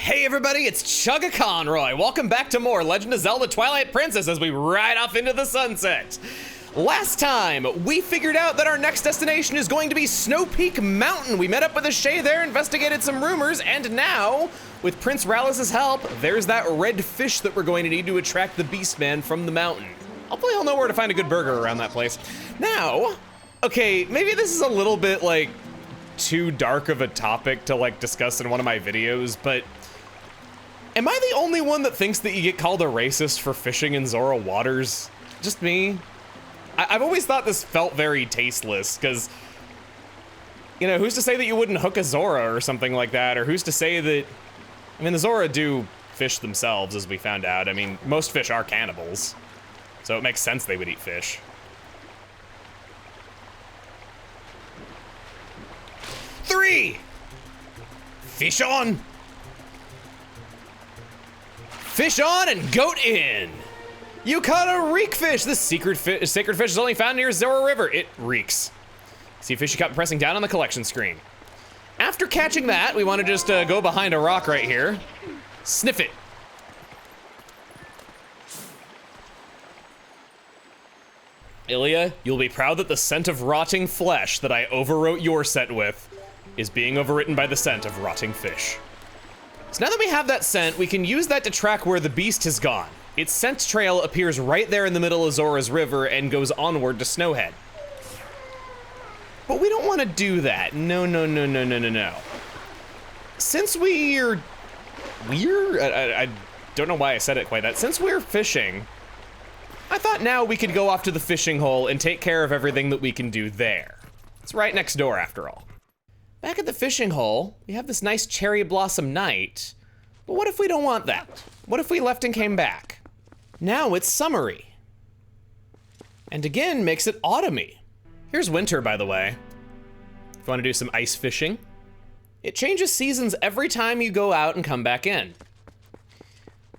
Hey everybody, it's Chugga Conroy. Welcome back to more Legend of Zelda Twilight Princess as we ride off into the sunset. Last time, we figured out that our next destination is going to be Snow Peak Mountain. We met up with a Shay there, investigated some rumors, and now, with Prince Rallis' help, there's that red fish that we're going to need to attract the Beastman from the mountain. Hopefully he'll know where to find a good burger around that place. Now, okay, maybe this is a little bit like too dark of a topic to like discuss in one of my videos, but am I the only one that thinks that you get called a racist for fishing in Zora waters? Just me? I've always thought this felt very tasteless, because, you know, who's to say that you wouldn't hook a Zora or something like that, or who's to say that, I mean, the Zora do fish themselves, as we found out. I mean, most fish are cannibals, so it makes sense they would eat fish. Three! Fish on! Fish on and goat in! You caught a reek fish! This sacred fish is only found near Zora River. It reeks. See a fish you caught pressing down on the collection screen. After catching that, we want to just go behind a rock right here. Sniff it. Ilya, you'll be proud that the scent of rotting flesh that I overwrote your set with is being overwritten by the scent of rotting fish. So now that we have that scent, we can use that to track where the beast has gone. Its scent trail appears right there in the middle of Zora's River and goes onward to Snowhead. But we don't want to do that. No. Since I don't know why I said it quite that. Since we're fishing, I thought now we could go off to the fishing hole and take care of everything that we can do there. It's right next door after all. Back at the fishing hole, we have this nice cherry blossom night, but what if we don't want that? What if we left and came back? Now it's summery. And again, makes it autumny. Here's winter, by the way. If you want to do some ice fishing, it changes seasons every time you go out and come back in.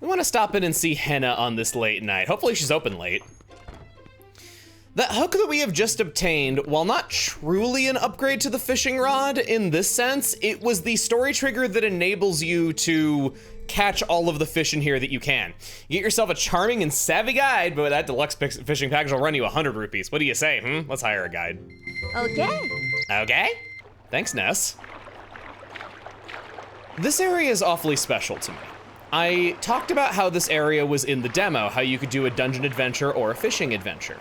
We want to stop in and see Henna on this late night. Hopefully she's open late. That hook that we have just obtained, while not truly an upgrade to the fishing rod in this sense, it was the story trigger that enables you to catch all of the fish in here that you can. You get yourself a charming and savvy guide, but that deluxe fishing package will run you 100 rupees. What do you say, Let's hire a guide. Okay. Okay? Thanks, Ness. This area is awfully special to me. I talked about how this area was in the demo, how you could do a dungeon adventure or a fishing adventure.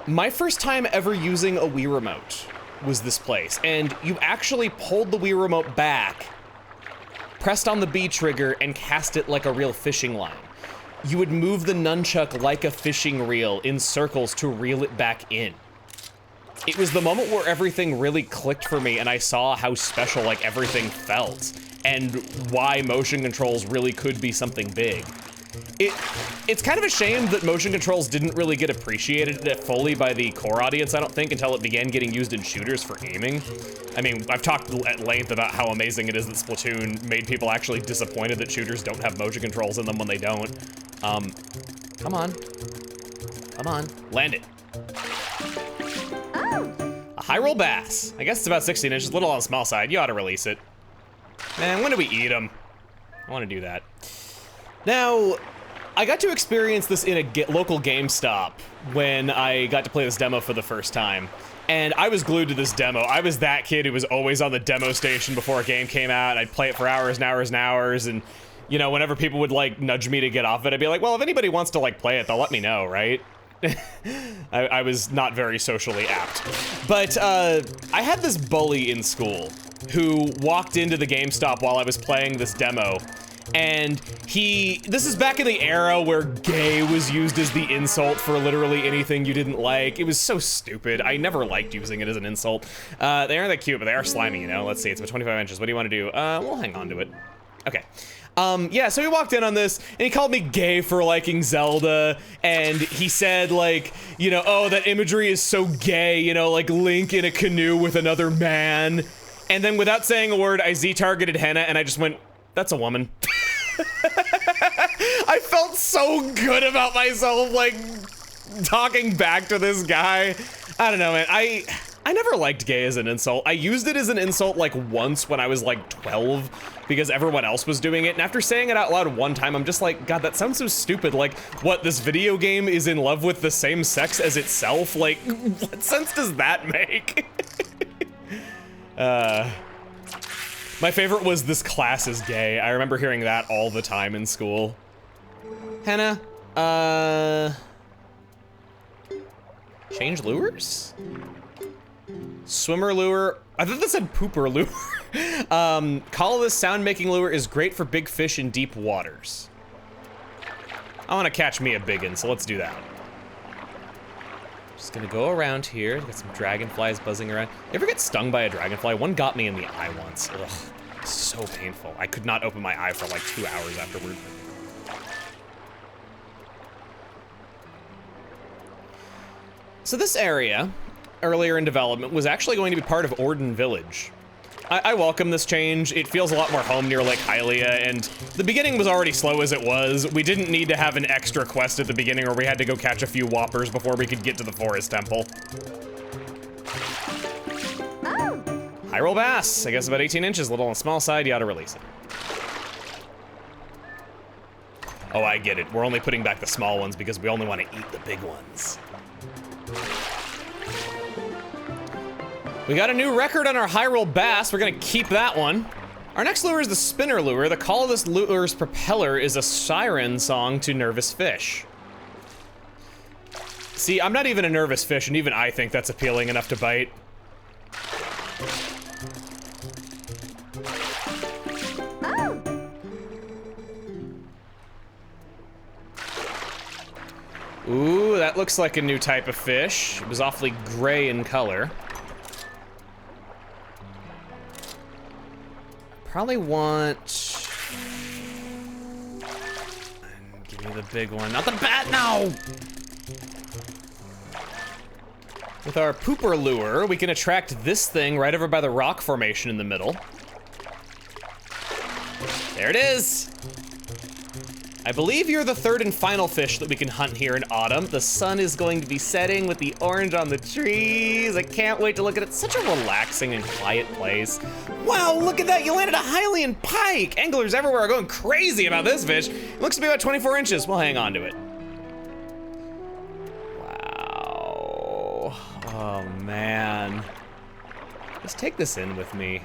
My first time ever using a Wii Remote was this place, and you actually pulled the Wii Remote back, pressed on the B trigger, and cast it like a real fishing line. You would move the nunchuck like a fishing reel in circles to reel it back in. It was the moment where everything really clicked for me and I saw how special like everything felt and why motion controls really could be something big. It's kind of a shame that motion controls didn't really get appreciated fully by the core audience, I don't think, until it began getting used in shooters for aiming. I mean, I've talked at length about how amazing it is that Splatoon made people actually disappointed that shooters don't have motion controls in them when they don't. Come on. Come on, land it. Oh. A high roll bass. I guess it's about 16 inches, a little on the small side. You ought to release it. Man, when do we eat them? I want to do that. Now, I got to experience this in a local GameStop when I got to play this demo for the first time. And I was glued to this demo. I was that kid who was always on the demo station before a game came out. I'd play it for hours and hours and hours. And, you know, whenever people would, like, nudge me to get off it, I'd be like, well, if anybody wants to, like, play it, they'll let me know, right? I was not very socially apt. But I had this bully in school who walked into the GameStop while I was playing this demo. And this is back in the era where gay was used as the insult for literally anything you didn't like. It was so stupid. I never liked using it as an insult. They aren't that cute, but they are slimy, you know? Let's see, it's about 25 inches. What do you want to do? We'll hang on to it. Okay. Yeah, so he walked in on this, and he called me gay for liking Zelda, and he said, like, you know, oh, that imagery is so gay, you know, like Link in a canoe with another man. And then without saying a word, I Z-targeted Henna, and I just went, that's a woman. I felt so good about myself, like, talking back to this guy. I don't know, man. I I never liked gay as an insult. I used it as an insult like once when I was like 12 because everyone else was doing it. And after saying it out loud one time, I'm just like, God, that sounds so stupid. Like, what, this video game is in love with the same sex as itself? Like, what sense does that make? My favorite was this class is gay. I remember hearing that all the time in school. Hannah, change lures? Swimmer lure. I thought that said pooper lure. Colorless sound-making lure is great for big fish in deep waters. I want to catch me a big one, so let's do that. Just gonna go around here. Got some dragonflies buzzing around. You ever get stung by a dragonfly? One got me in the eye once. Ugh, so painful. I could not open my eye for like 2 hours afterward. So this area, earlier in development, was actually going to be part of Orden Village. I welcome this change. It feels a lot more home near Lake Hylia, and the beginning was already slow as it was. We didn't need to have an extra quest at the beginning where we had to go catch a few whoppers before we could get to the forest temple. Oh. High roll bass. I guess about 18 inches, little on the small side, you ought to release it. Oh, I get it. We're only putting back the small ones because we only want to eat the big ones. We got a new record on our high roll bass. We're gonna keep that one. Our next lure is the spinner lure. The call of this lure's propeller is a siren song to nervous fish. See, I'm not even a nervous fish, and even I think that's appealing enough to bite. Oh. Ooh, that looks like a new type of fish. It was awfully gray in color. Probably want... Give me the big one. Not the bat, no! With our pooper lure, we can attract this thing right over by the rock formation in the middle. There it is! I believe you're the third and final fish that we can hunt here in autumn. The sun is going to be setting with the orange on the trees. I can't wait to look at it. Such a relaxing and quiet place. Wow, look at that, you landed a hylian pike. Anglers everywhere are going crazy about this fish. It looks to be about 24 inches. We'll hang on to it. Wow. Oh man. Just take this in with me.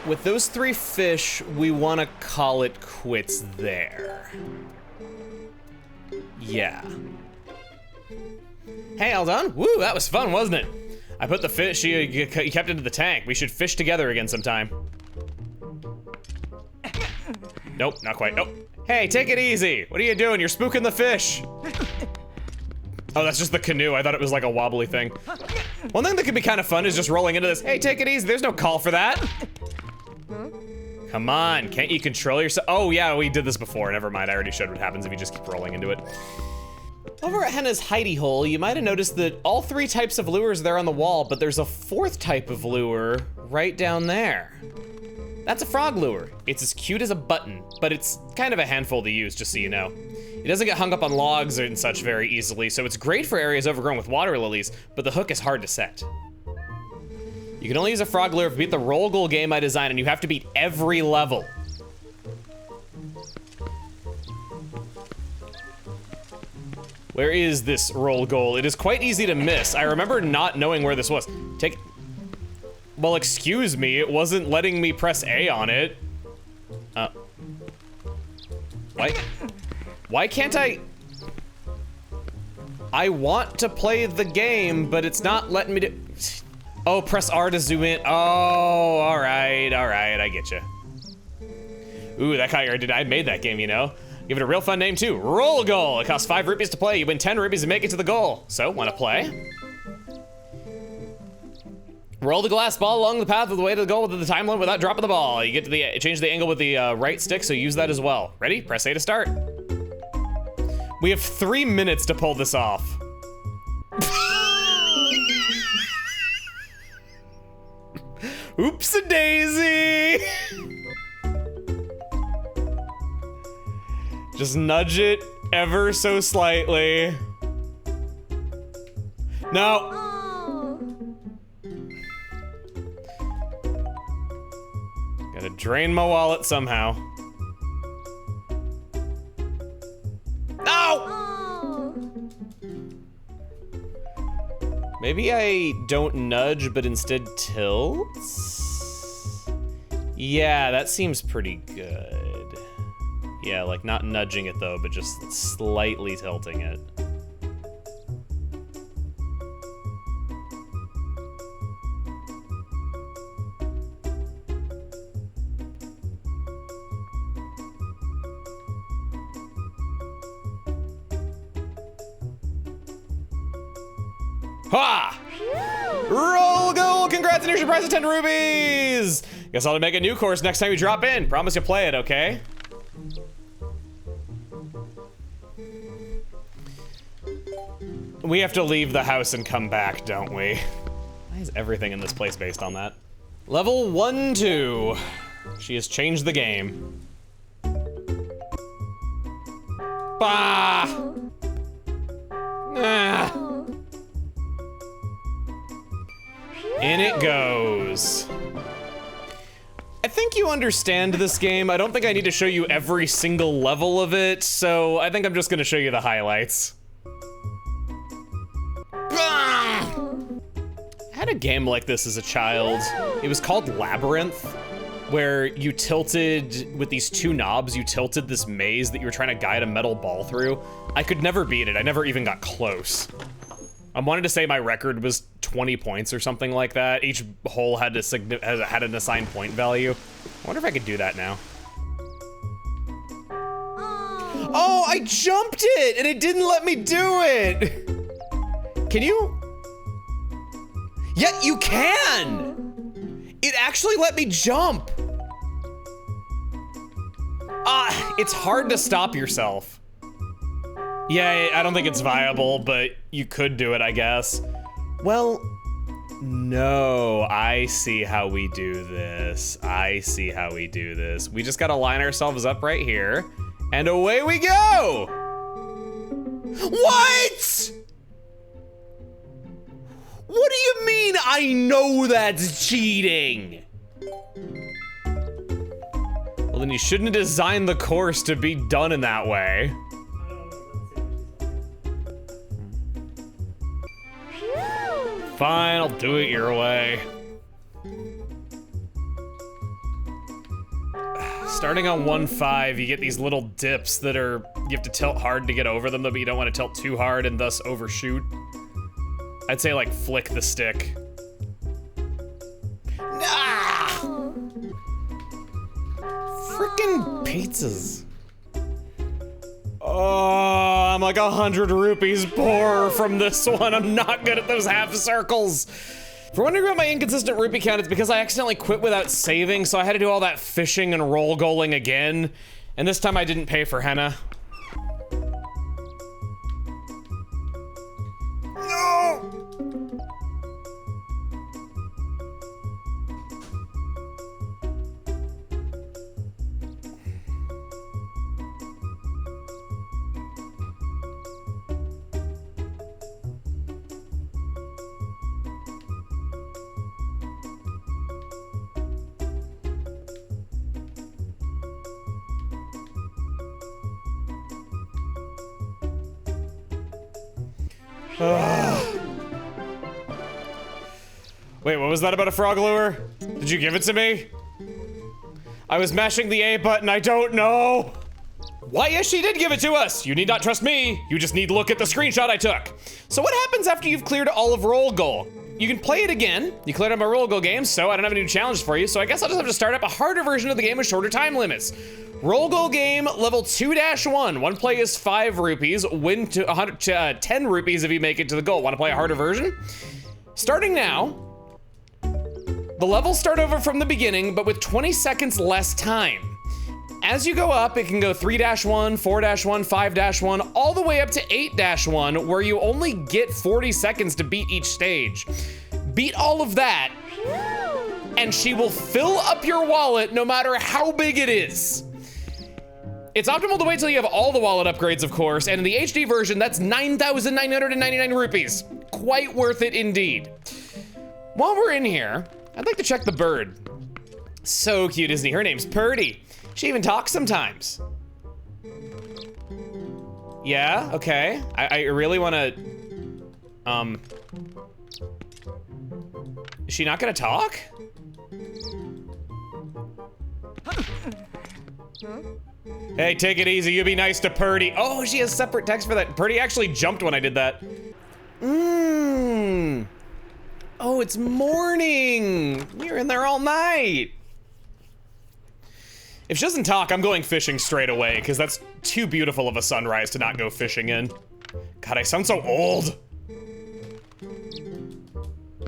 With those 3 fish, we want to call it quits there. Yeah. Hey, all done? Woo, that was fun, wasn't it? I put the fish you kept into the tank. We should fish together again sometime. Nope, not quite. Nope. Hey, take it easy. What are you doing? You're spooking the fish. Oh, that's just the canoe. I thought it was like a wobbly thing. One thing that could be kind of fun is just rolling into this. Hey, take it easy. There's no call for that. Come on, can't you control yourself? Oh yeah, we did this before. Never mind, I already showed what happens if you just keep rolling into it. Over at Henna's hidey hole, you might have noticed that all 3 types of lures are there on the wall, but there's a 4th type of lure right down there. That's a frog lure. It's as cute as a button, but it's kind of a handful to use, just so you know. It doesn't get hung up on logs and such very easily, so it's great for areas overgrown with water lilies, but the hook is hard to set. You can only use a frog lure if you beat the roll goal game I designed, and you have to beat every level. Where is this roll goal? It is quite easy to miss. I remember not knowing where this was. Well, excuse me, it wasn't letting me press A on it. Why can't I want to play the game, but it's not letting me do... Oh, press R to zoom in. Oh, all right, I get you. Ooh, that caught your... I made that game, you know. Give it a real fun name too. Roll goal. It costs 5 rupees to play. You win 10 rupees to make it to the goal. So, wanna play? Roll the glass ball along the path of the way to the goal with the time limit without dropping the ball. You get to change the angle with the right stick, so use that as well. Ready? Press A to start. We have 3 minutes to pull this off. Oops-a-daisy! Just nudge it ever so slightly. No. Gotta drain my wallet somehow. No! Maybe I don't nudge, but instead tilt? Yeah, that seems pretty good. Yeah, like not nudging it though, but just slightly tilting it. Ha! Roll goal! Congrats, and here's your prize of 10 rubies! Guess I'll make a new course next time you drop in. Promise you'll play it, okay? We have to leave the house and come back, don't we? Why is everything in this place based on that? Level 1-2. She has changed the game. Bah! Ah. In it goes. I think you understand this game. I don't think I need to show you every single level of it, so I think I'm just gonna show you the highlights. I had a game like this as a child. It was called Labyrinth, where you tilted, with these 2 knobs, you tilted this maze that you were trying to guide a metal ball through. I could never beat it. I never even got close. I wanted to say my record was 20 points or something like that. Each hole had an assigned point value. I wonder if I could do that now. Oh, I jumped it and it didn't let me do it. Can you? Yeah, you can. It actually let me jump. It's hard to stop yourself. Yeah, I don't think it's viable, but you could do it, I guess. Well, no, I see how we do this. I see how we do this. We just gotta line ourselves up right here, and away we go! What? What do you mean I know that's cheating? Well, then you shouldn't have designed the course to be done in that way. Fine, I'll do it your way. Starting on 1-5, you get these little dips that are, you have to tilt hard to get over them, but you don't want to tilt too hard and thus overshoot. I'd say like flick the stick. Ah! Frickin' pizzas. Oh, I'm like 100 rupees poor from this one. I'm not good at those half circles. If you're wondering about my inconsistent rupee count, it's because I accidentally quit without saving, so I had to do all that fishing and roll goaling again. And this time I didn't pay for henna. No! Wait, what was that about a frog lure? Did you give it to me? I was mashing the A button, I don't know. Why, yes, she did give it to us. You need not trust me. You just need to look at the screenshot I took. So what happens after you've cleared all of roll goal? You can play it again. You cleared out my roll goal game, so I don't have any new challenges for you, so I guess I'll just have to start up a harder version of the game with shorter time limits. Roll goal game level 2-1. One play is 5 rupees. Win to 10 rupees if you make it to the goal. Want to play a harder version? Starting now, The levels start over from the beginning, but with 20 seconds less time. As you go up, it can go 3-1, 4-1, 5-1, all the way up to 8-1, where you only get 40 seconds to beat each stage. Beat all of that, and she will fill up your wallet no matter how big it is. It's optimal to wait till you have all the wallet upgrades, of course, and in the HD version, that's 9,999 rupees. Quite worth it indeed. While we're in here, I'd like to check the bird. So cute, isn't he? Her name's Purdy. She even talks sometimes. Yeah, okay. I really wanna, is she not gonna talk? Hey, take it easy, you be nice to Purdy. Oh, she has separate text for that. Purdy actually jumped when I did that. Oh, it's morning. You're in there all night. If she doesn't talk, I'm going fishing straight away, because that's too beautiful of a sunrise to not go fishing in. God, I sound so old.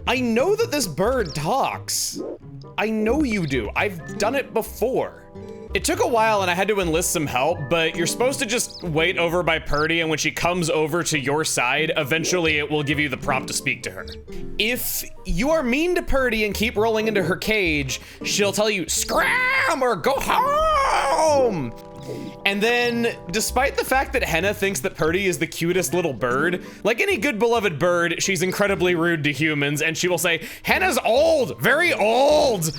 I know that this bird talks. I know you do. I've done it before. It took a while and I had to enlist some help, but you're supposed to just wait over by Purdy, and when she comes over to your side, eventually it will give you the prompt to speak to her. If you are mean to Purdy and keep rolling into her cage, she'll tell you, scram or go home. And then, despite the fact that Henna thinks that Purdy is the cutest little bird, like any good beloved bird, she's incredibly rude to humans, and she will say, Henna's old, very old.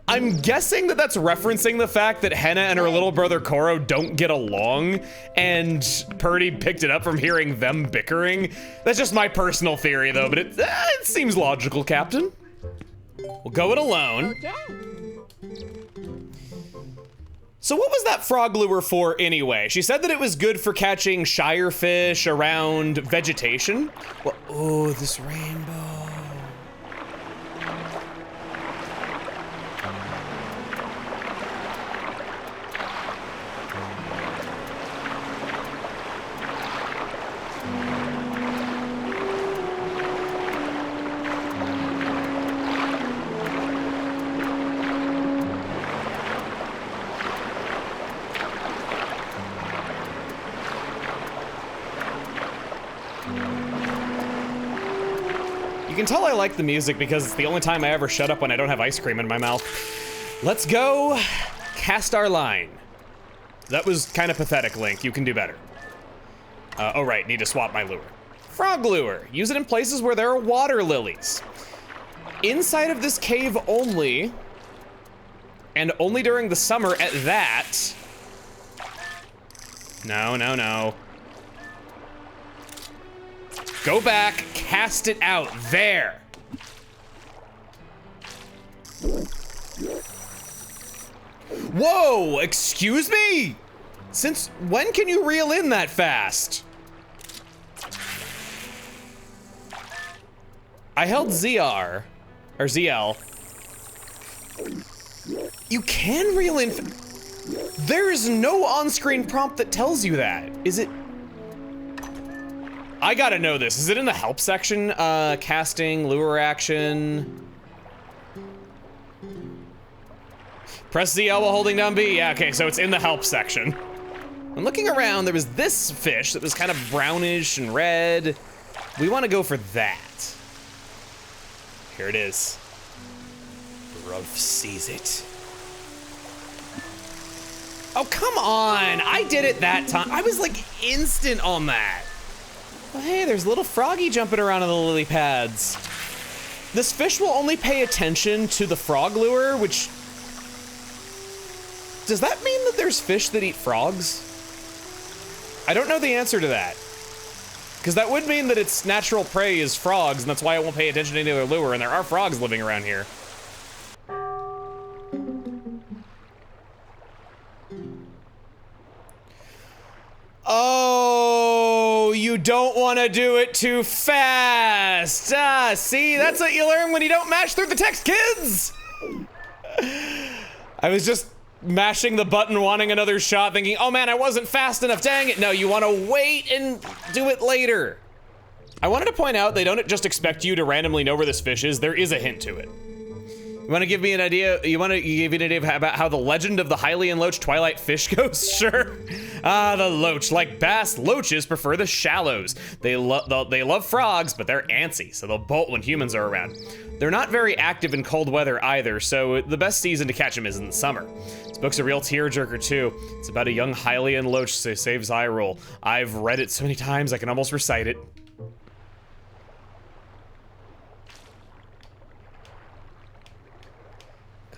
I'm guessing that that's referencing the fact that Henna and her little brother Koro don't get along, and Purdy picked it up from hearing them bickering. That's just my personal theory though, but it seems logical, Captain. We'll go it alone. Okay. So what was that frog lure for anyway? She said that it was good for catching shire fish around vegetation. Well, oh, this rainbow. You can tell I like the music because it's the only time I ever shut up when I don't have ice cream in my mouth. Let's go cast our line. That was kind of pathetic, Link. You can do better. Oh right, need to swap my lure. Frog lure. Use it in places where there are water lilies. Inside of this cave only, and only during the summer at that. No, no, no. Go back, cast it out, there. Whoa, excuse me? Since when can you reel in that fast? I held ZR, or ZL. You can reel in, there is no on-screen prompt that tells you that. Is it? I gotta know this. Is it in the help section? Casting, lure action. Press ZL while holding down B. Yeah, okay, so it's in the help section. When looking around, there was this fish that was kind of brownish and red. We want to go for that. Here it is. Ruff sees it. Oh, come on. I did it that time. I was like instant on that. Oh, hey, there's a little froggy jumping around on the lily pads. This fish will only pay attention to the frog lure, which... Does that mean that there's fish that eat frogs? I don't know the answer to that. Because that would mean that its natural prey is frogs, and that's why it won't pay attention to any other lure, and there are frogs living around here. Oh, you don't want to do it too fast. Ah, see, that's what you learn when you don't mash through the text, kids. I was just mashing the button, wanting another shot, thinking, oh man, I wasn't fast enough, dang it. No, you want to wait and do it later. I wanted to point out they don't just expect you to randomly know where this fish is. There is a hint to it. You want to give me an idea? You want to give me an idea about how the legend of the hylian loach Twilight fish goes? Sure. The loach, like bass, loaches prefer the shallows. They love frogs, but they're antsy, so they'll bolt when humans are around. They're not very active in cold weather either, so the best season to catch them is in the summer. This book's a real tearjerker too. It's about a young hylian loach that saves Hyrule. I've read it so many times I can almost recite it.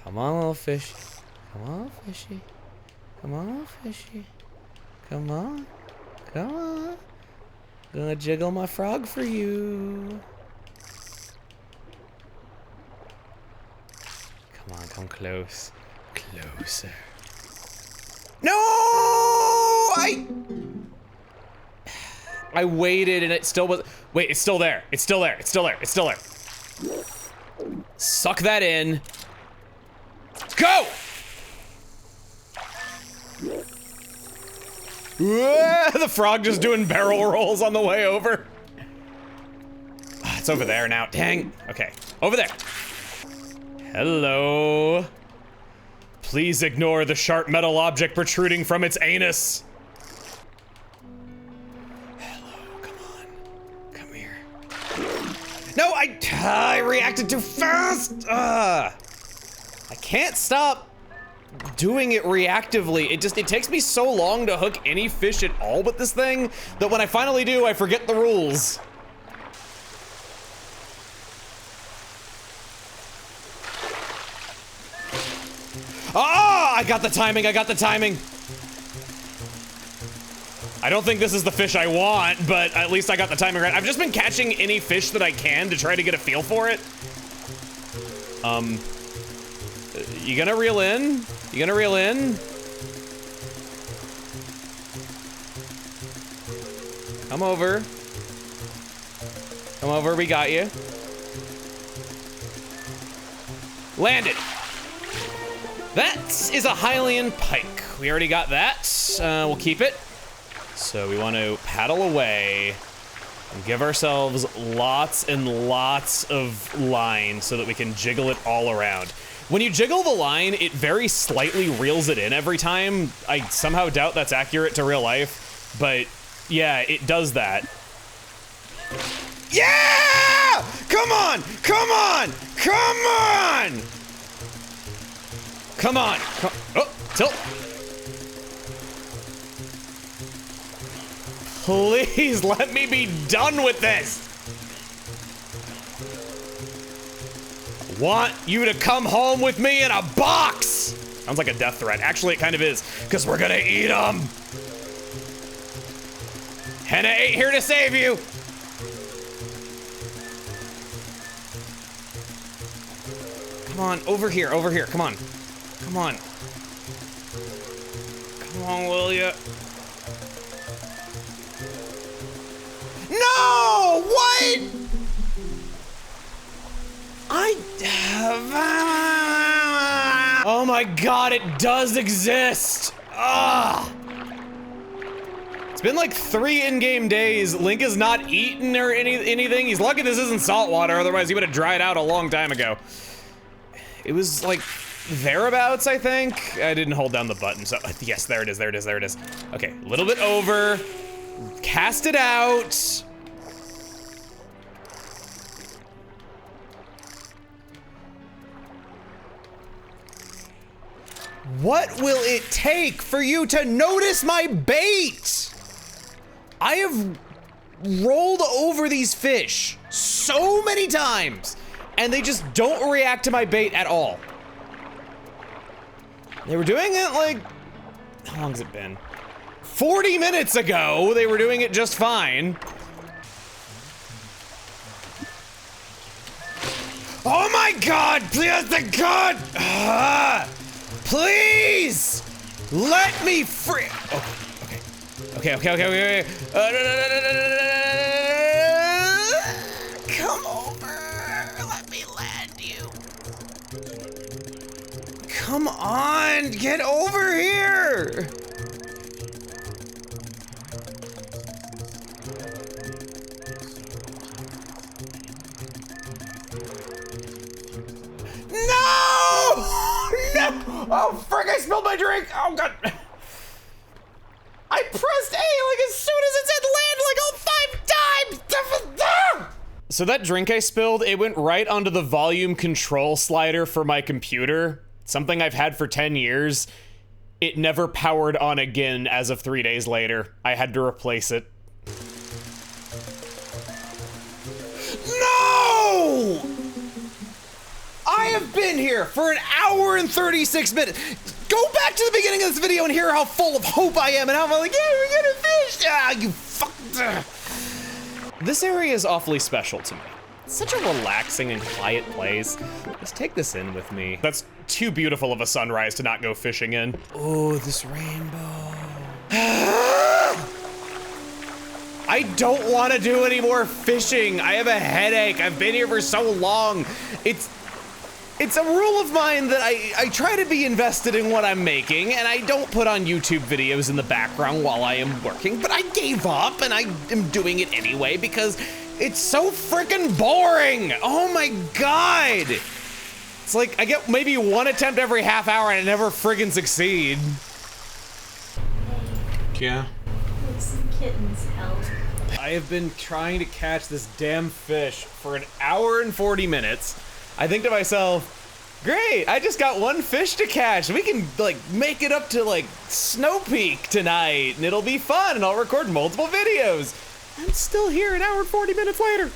Come on, little fishy. Come on, fishy. Come on, fishy. Come on. Come on. Gonna jiggle my frog for you. Come on, come close. Closer. No! I waited and it still was. Wait, it's still there. It's still there. It's still there. It's still there. Suck that in. Go! The frog just doing barrel rolls on the way over. It's over there now. Dang. Okay. Over there. Hello. Please ignore the sharp metal object protruding from its anus. Hello. Come on. Come here. No, I reacted too fast. I can't stop doing it reactively. It takes me so long to hook any fish at all with this thing that when I finally do, I forget the rules. Ah, I got the timing, I got the timing. I don't think this is the fish I want, but at least I got the timing right. I've just been catching any fish that I can to try to get a feel for it. You gonna reel in? You gonna reel in? Come over. Come over, we got you. Landed. That is a hylian pike. We already got that. We'll keep it. So we want to paddle away and give ourselves lots and lots of line so that we can jiggle it all around. When you jiggle the line, it very slightly reels it in every time. I somehow doubt that's accurate to real life, but yeah, it does that. Yeah! Come on! Come on! Come on! Come on! Oh, tilt! Please let me be done with this! Want you to come home with me in a box! Sounds like a death threat. Actually, it kind of is, because we're gonna eat them! Henna ain't here to save you! Come on, over here, come on. Come on. Come on, will ya? No! What? Oh my god, it does exist! Ah! It's been like 3 in-game days. Link has not eaten or anything. He's lucky this isn't saltwater, otherwise he would have dried out a long time ago. It was like thereabouts, I think. I didn't hold down the button, so yes, there it is, there it is, there it is. Okay, a little bit over. Cast it out. What will it take for you to notice my bait? I have rolled over these fish so many times, and they just don't react to my bait at all. They were doing it like, how long has it been? 40 minutes ago, they were doing it just fine. Oh my god, please, the god! Please! Let me free! Okay. Okay. Come over. Let me land you. Come on, get over here! No! Oh, frick, I spilled my drink! Oh, God. I pressed A like as soon as it said land like all 5 times! So that drink I spilled, it went right onto the volume control slider for my computer. Something I've had for 10 years. It never powered on again as of 3 days later. I had to replace it. No! I have been here for an hour and 36 minutes. Go back to the beginning of this video and hear how full of hope I am and how I'm like, yeah, we're gonna fish. Ah, you fuck. This area is awfully special to me. It's such a relaxing and quiet place. Let's take this in with me. That's too beautiful of a sunrise to not go fishing in. Oh, this rainbow. I don't want to do any more fishing. I have a headache. I've been here for so long. It's a rule of mine that I try to be invested in what I'm making, and I don't put on YouTube videos in the background while I am working, but I gave up and I am doing it anyway because it's so freaking boring. Oh my God. It's like I get maybe one attempt every half hour and I never friggin' succeed. Yeah. Like some kittens help. I have been trying to catch this damn fish for an hour and 40 minutes. I think to myself, great, I just got one fish to catch. We can like make it up to like Snow Peak tonight and it'll be fun and I'll record multiple videos. I'm still here an hour and 40 minutes later.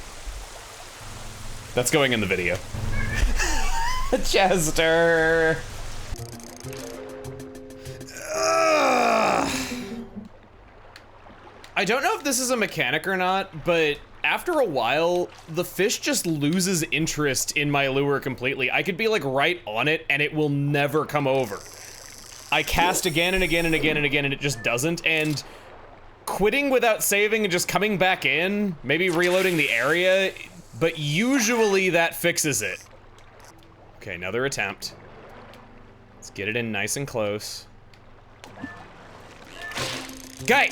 That's going in the video. Chester. I don't know if this is a mechanic or not, but after a while, the fish just loses interest in my lure completely. I could be like right on it and it will never come over. I cast again and again and again and again and it just doesn't, and quitting without saving and just coming back in, maybe reloading the area, but usually that fixes it. Okay, another attempt. Let's get it in nice and close. Guy!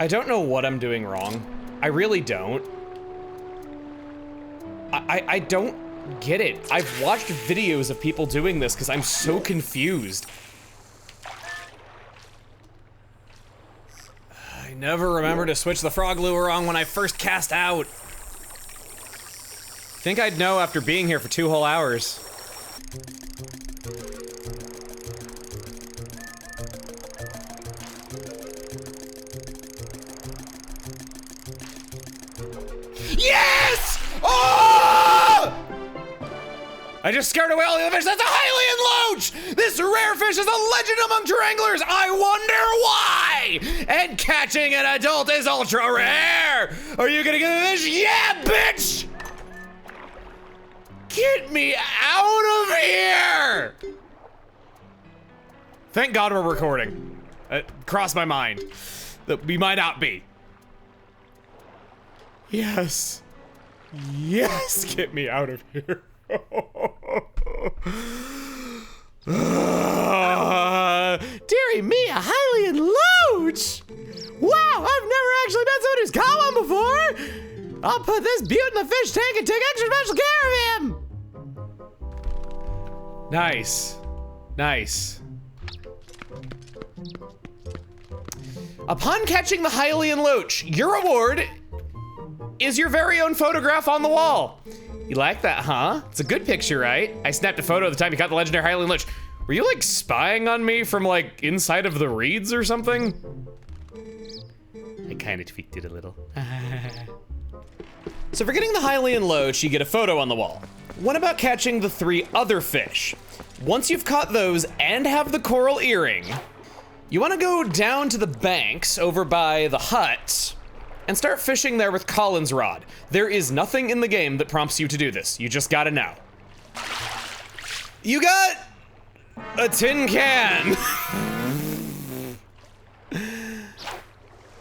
I don't know what I'm doing wrong. I really don't. I don't get it. I've watched videos of people doing this because I'm so confused. I never remember to switch the frog lure on when I first cast out. Think I'd know after being here for 2 whole hours. Yes! Oh! I just scared away all the other fish. That's a hylian loach! This rare fish is a legend among trianglers. I wonder why! And catching an adult is ultra rare. Are you gonna get a fish? Yeah, bitch! Get me out of here! Thank God we're recording. It crossed my mind that we might not be. Yes. Yes, get me out of here. Dearie me, a hylian loach! Wow, I've never actually met someone who's caught one before! I'll put this beaut in the fish tank and take extra special care of him! Nice. Nice. Upon catching the hylian loach, your reward is your very own photograph on the wall. You like that, huh? It's a good picture, right? I snapped a photo of the time you caught the legendary hylian loach. Were you like spying on me from like inside of the reeds or something? I kind of tweaked it a little. So for getting the hylian loach, you get a photo on the wall. What about catching the 3 other fish? Once you've caught those and have the coral earring, you want to go down to the banks over by the hut and start fishing there with Colin's rod. There is nothing in the game that prompts you to do this. You just gotta know. You got a tin can.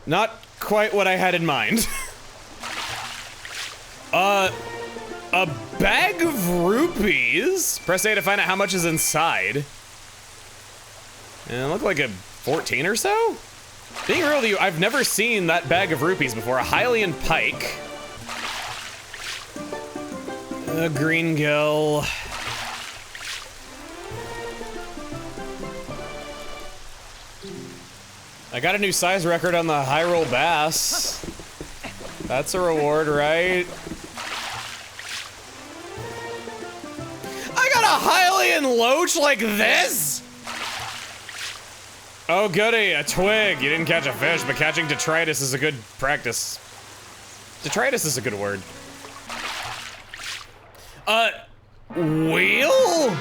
Not quite what I had in mind. A bag of rupees. Press A to find out how much is inside. And it looked like a 14 or so? Being real with you, I've never seen that bag of rupees before. A hylian pike. A green gill. I got a new size record on the high roll bass. That's a reward, right? I got a hylian loach like this? Oh goody, a twig. You didn't catch a fish, but catching detritus is a good practice. Detritus is a good word. Wheel?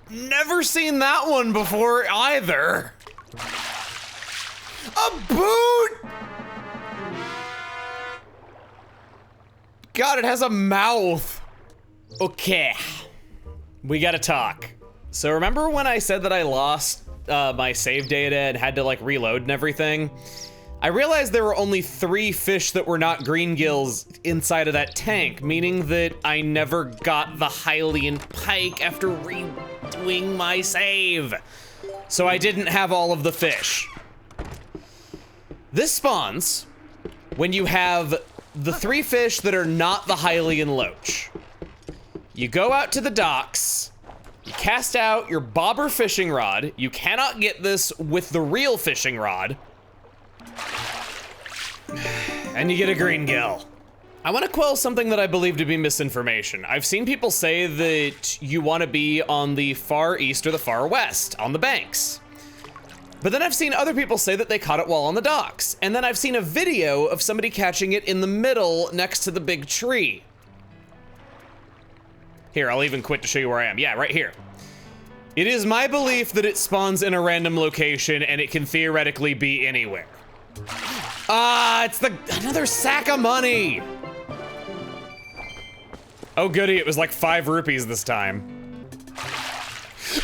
Never seen that one before either. A boot! God, it has a mouth. Okay, we gotta talk. So remember when I said that I lost my save data and had to like reload and everything? I realized there were only 3 fish that were not green gills inside of that tank, meaning that I never got the hylian pike after redoing my save. So I didn't have all of the fish. This spawns when you have the 3 fish that are not the hylian loach. You go out to the docks, you cast out your bobber fishing rod. You cannot get this with the real fishing rod. And you get a green gill. I want to quell something that I believe to be misinformation. I've seen people say that you want to be on the far east or the far west, on the banks. But then I've seen other people say that they caught it while on the docks. And then I've seen a video of somebody catching it in the middle next to the big tree. Here, I'll even quit to show you where I am. Yeah, right here. It is my belief that it spawns in a random location and it can theoretically be anywhere. Ah, it's another sack of money. Oh goody, it was like 5 rupees this time.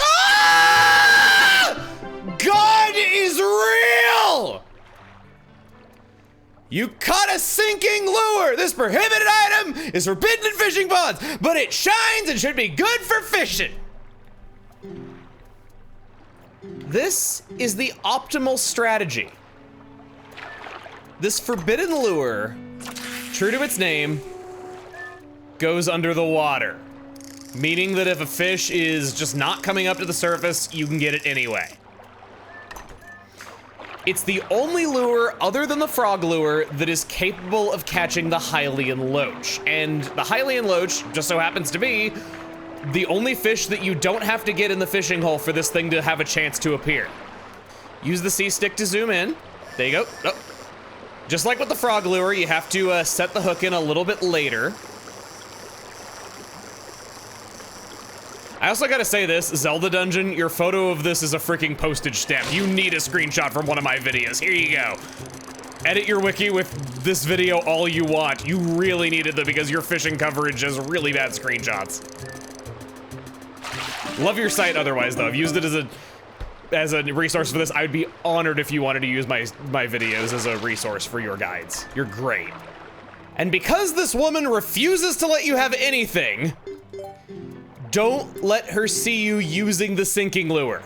Ah! God is real! You caught a sinking lure! This prohibited item is forbidden in fishing ponds, but it shines and should be good for fishing. This is the optimal strategy. This forbidden lure, true to its name, goes under the water. Meaning that if a fish is just not coming up to the surface, you can get it anyway. It's the only lure other than the frog lure that is capable of catching the hylian loach. And the hylian loach just so happens to be the only fish that you don't have to get in the fishing hole for this thing to have a chance to appear. Use the C-stick to zoom in. There you go. Oh. Just like with the frog lure, you have to set the hook in a little bit later. I also gotta say this, Zelda Dungeon, your photo of this is a freaking postage stamp. You need a screenshot from one of my videos. Here you go. Edit your wiki with this video all you want. You really needed them because your fishing coverage has really bad screenshots. Love your site otherwise though. I've used it as a resource for this. I would be honored if you wanted to use my videos as a resource for your guides. You're great. And because this woman refuses to let you have anything, don't let her see you using the sinking lure.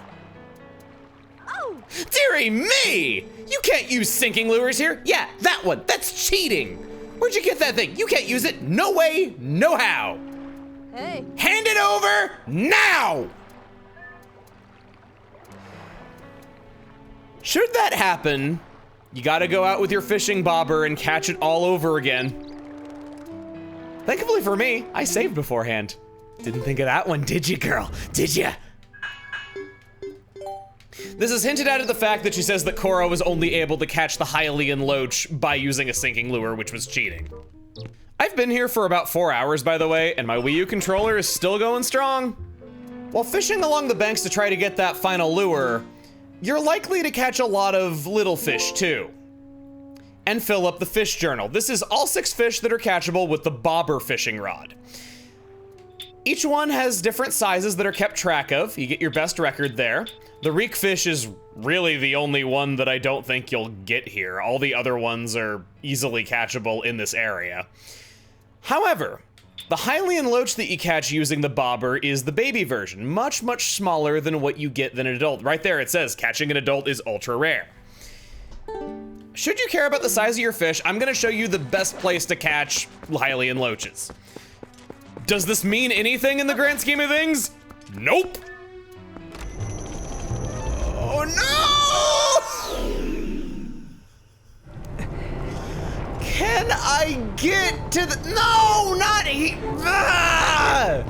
Oh! Dearie me! You can't use sinking lures here. Yeah, that one. That's cheating. Where'd you get that thing? You can't use it. No way, no how. Hey. Hand it over now! Should that happen, you gotta go out with your fishing bobber and catch it all over again. Thankfully for me, I saved beforehand. Didn't think of that one, did you, girl? Did ya? This is hinted at the fact that she says that Korra was only able to catch the hylian loach by using a sinking lure, which was cheating. I've been here for about 4 hours, by the way, and my Wii U controller is still going strong. While fishing along the banks to try to get that final lure, you're likely to catch a lot of little fish, too. And fill up the fish journal. This is all 6 fish that are catchable with the bobber fishing rod. Each one has different sizes that are kept track of. You get your best record there. The reek fish is really the only one that I don't think you'll get here. All the other ones are easily catchable in this area. However, The hylian loach that you catch using the bobber is the baby version, much, much smaller than what you get than an adult. Right there it says, catching an adult is ultra rare. Should you care about the size of your fish, I'm gonna show you the best place to catch hylian loaches. Does this mean anything in the grand scheme of things? Nope. Oh no! Can I get to the, no, not he, ah!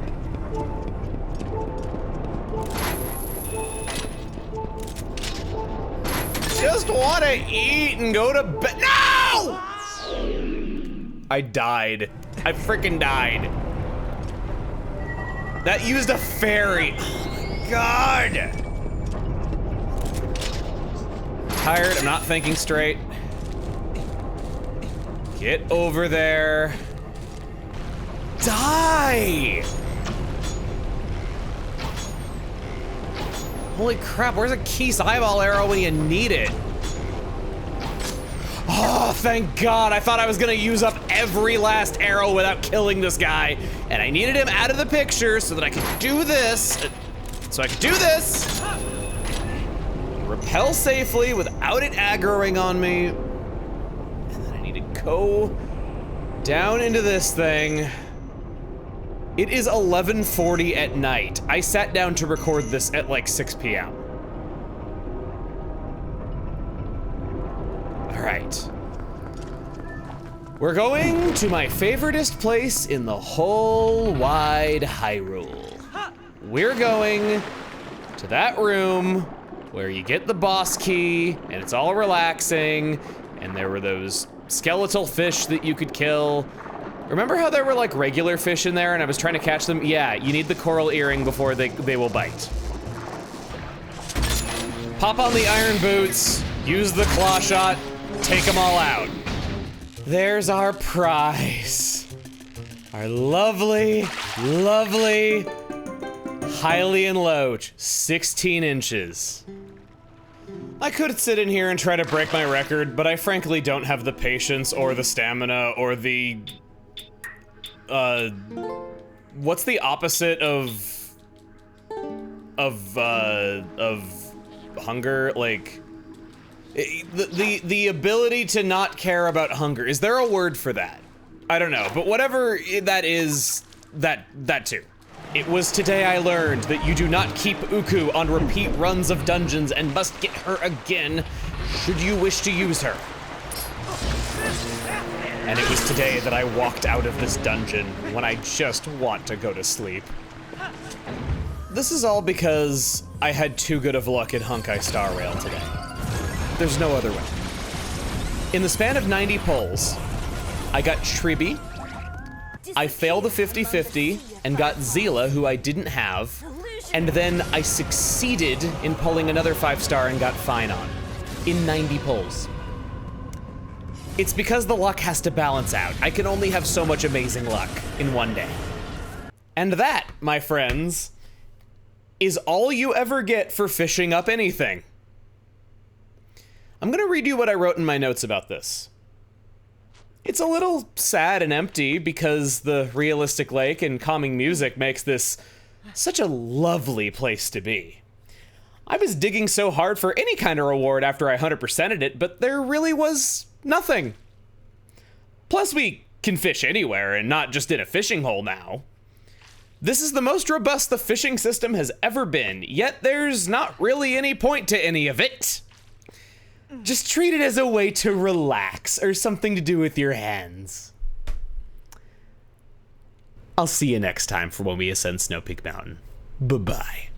Just want to eat and go to bed. No! I died. I freaking died. That used a fairy. Oh my God. Tired, I'm not thinking straight. Get over there. Die! Holy crap, where's a Keese eyeball arrow when you need it? Oh, thank God. I thought I was gonna use up every last arrow without killing this guy. And I needed him out of the picture so that I could do this. Repel safely without it aggroing on me. And then I need to go down into this thing. It is 11:40 at night. I sat down to record this at like 6 p.m. All right. We're going to my favoriteest place in the whole wide Hyrule. We're going to that room where you get the boss key and it's all relaxing, and there were those skeletal fish that you could kill. Remember how there were like regular fish in there and I was trying to catch them? Yeah, you need the coral earring before they will bite. Pop on the iron boots, use the claw shot, take them all out. There's our prize. Our lovely, lovely hylian loach, 16 inches. I could sit in here and try to break my record, but I frankly don't have the patience or the stamina or the what's the opposite of hunger? Like, the ability to not care about hunger. Is there a word for that? I don't know, but whatever that is, that too. It was today I learned that you do not keep Uku on repeat runs of dungeons and must get her again should you wish to use her. And it was today that I walked out of this dungeon when I just want to go to sleep. This is all because I had too good of luck at Honkai Star Rail today. There's no other way. In the span of 90 pulls, I got Shribi, I failed the 50-50 and got Zila, who I didn't have, and then I succeeded in pulling another 5-star and got Finon in 90 pulls. It's because the luck has to balance out. I can only have so much amazing luck in one day. And that, my friends, is all you ever get for fishing up anything. I'm gonna read you what I wrote in my notes about this. It's a little sad and empty because the realistic lake and calming music makes this such a lovely place to be. I was digging so hard for any kind of reward after I 100%ed it, but there really was nothing. Plus, we can fish anywhere and not just in a fishing hole now. This is the most robust the fishing system has ever been, yet there's not really any point to any of it. Just treat it as a way to relax or something to do with your hands. I'll see you next time for when we ascend Snow Peak Mountain. Bye-bye.